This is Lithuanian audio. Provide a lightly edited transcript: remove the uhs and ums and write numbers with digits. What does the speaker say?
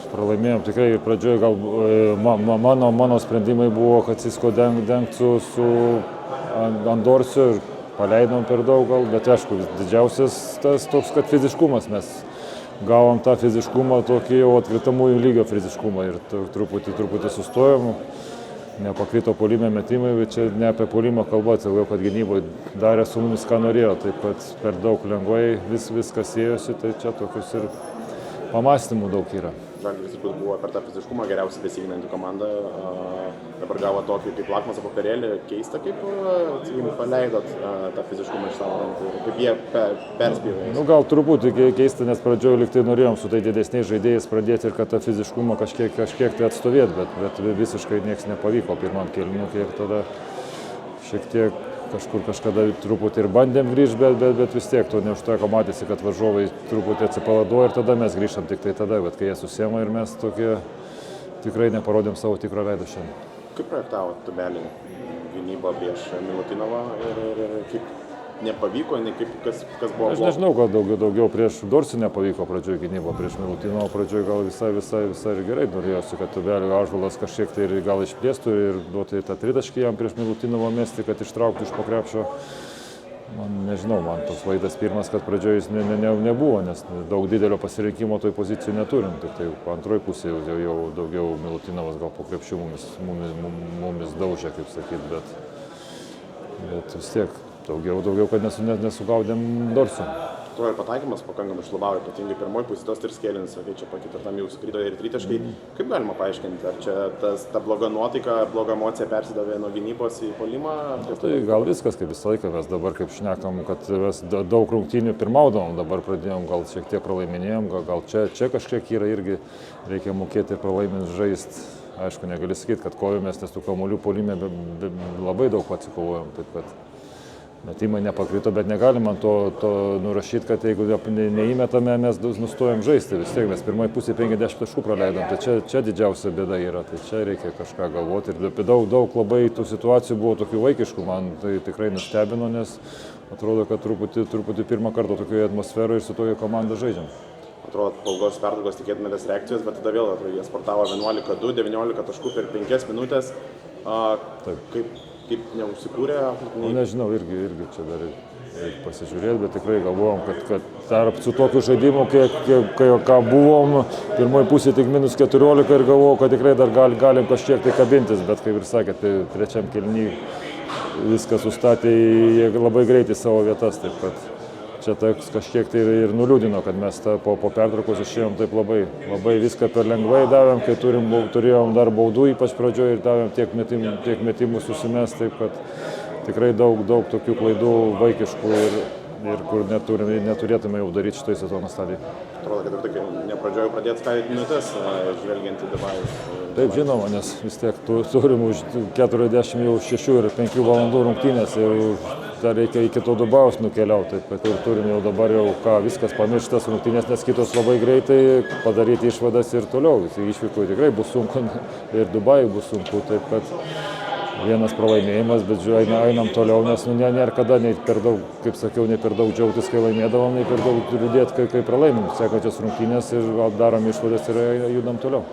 Pralaimėjom tikrai pradžioje, gal mano sprendimai buvo, kad Cisko dengtų su Andorsiu ir paleidom per daug gal, bet aišku, didžiausias tas toks, kad fiziškumas mes gavom tą fiziškumą, tokį jau atkritamųjų lygio fiziškumą ir truputį sustojom. Nepakrito puolime metimai, bet čia ne apie puolimą kalba, atsilaikau, kad gynyboje darė su mumis, ką norėjo, taip pat per daug lengvai viskas ėjosi, tai čia tokius ir pamąstymų daug yra. Žalgiris buvo per tą fiziškumą geriausiai besiginanti komanda, dabar gavo tokį kaip lakmuso popierėlį, keista, kaip paleidot tą fiziškumą iš savo rankų, kaip jie perspėjo. Gal truputį keista, nes pradžioje liktai norėjom su tai didesniais žaidėjais pradėti ir kad tą fiziškumą kažkiek tai atstovėti, bet visiškai nieks nepavyko pirmam kėlinukui ir tada šiek tiek kažkada truputį ir bandėm grįžti, bet vis tiek to neužteko, matėsi, kad varžovai truputį atsipalaiduoja ir tada mes grįžtam tik tai tada, bet kai jie susiema ir mes tokie tikrai neparodėm savo tikrą veidą šiandien. Kaip projektavo Tubelį gynybą prieš Milutinovą ir kaip nepavyko, kas buvo? Aš nežinau, gal daugiau prieš Dorsį nepavyko pradžioje gynybo, prieš Milutinovą pradžioje gal visai ir gerai norėjosi, kad Tubelį Ąžuolas kažkiek tai ir gal išplėstų ir duoti tą tritaškį jam prieš Milutinovą mesti, kad ištrauktų iš po krepšio. Man toks vaizdas pirmas, kad pradžioje jis nebuvo, nes daug didelio pasirinkimo toj pozicijų neturim. Tik tai antroji pusė jau daugiau Milutinovas gal po krepšių mumis daužė, kaip sakyt, bet vis tiek daugiau, kad nesugaudėm Dorsio. Tuo ir pataikymas pakankamai šlubavo, ypatingai pirmoji pusė, tos 3 kėlinis, čia po ketvirtam jau sukrito ir tritaškai. Kaip galima paaiškinti, ar čia ta bloga nuotaika, bloga emocija persidavė nuo gynybos į puolimą? Tai gal viskas kaip visą laiką, mes dabar kaip šnekam, kad mes daug rungtynių pirmaudavom, dabar pradėjom, gal šiek tiek pralaiminėjom, gal čia kažkiek yra irgi reikia mokėti pralaimint žaisti. Aišku, negali sakyti, kad kovėmės, nes tų kamuolių puolime labai daug atsikovojom, taip kad metimai nepakrito, bet negalim ant to nurašyti, kad jeigu neįmetame, mes nustojam žaisti. Vis tiek mes pirmoji pusė 50 taškų praleidom, tai čia didžiausia bėda yra, tai čia reikia kažką galvoti. Ir daug labai tų situacijų buvo tokių vaikiškų, man tai tikrai nustebino, nes atrodo, kad truputį pirmą kartą tokioje atmosferoje ir su tokia komanda žaidžiam. Atrodo, po ilgos pertraukos tikėtumėtės reakcijos, bet tada vėl atrodo, jie sportavo 11-2, 19 taškų per 5 minutės. Kaip neužsikūrė? Nežinau, irgi čia dar reikia pasižiūrėti, bet tikrai galvojom, kad tarp su tokiu žaidimu, ką buvom, pirmoji pusė tik -14 ir galvojau, kad tikrai dar galim kažkiek tai kabintis, bet kaip ir sakėt, tai trečiam kėliny viską sustatė jie labai greitai savo vietas, taip kad čia kažkiek tai ir nuliūdino, kad mes po pertraukos išėjom taip labai viską per lengvai davėm, kai turėjom dar baudų, ypač pradžioje, ir davėm tiek metimų susimest, taip kad tikrai daug tokių klaidų vaikiškų ir kur neturėtume jau daryti šitoj sezono stadijoje. Atrodo, kad ir nepradžioje pradėti skaityti minutės, žvelgiant į Dubajų. Taip, žinoma, nes vis tiek turim už 46 ir 5 valandų rungtynės ir dar reikia iki to Dubajaus nukeliauti, taip kad ir turim jau dabar viskas pamirštas rungtynės, nes kitos labai greitai padaryti išvadas ir toliau. Išvykoje tikrai bus sunku ir Dubajui bus sunku, taip kad vienas pralaimėjimas, bet einam toliau, nes nėra kada nei per daug, kaip sakiau, nei per daug džiaugtis, kai laimėdavom, nei per daug liūdėti, kai pralaimim. Sekančios rungtynės ir darom išvadas ir judam toliau.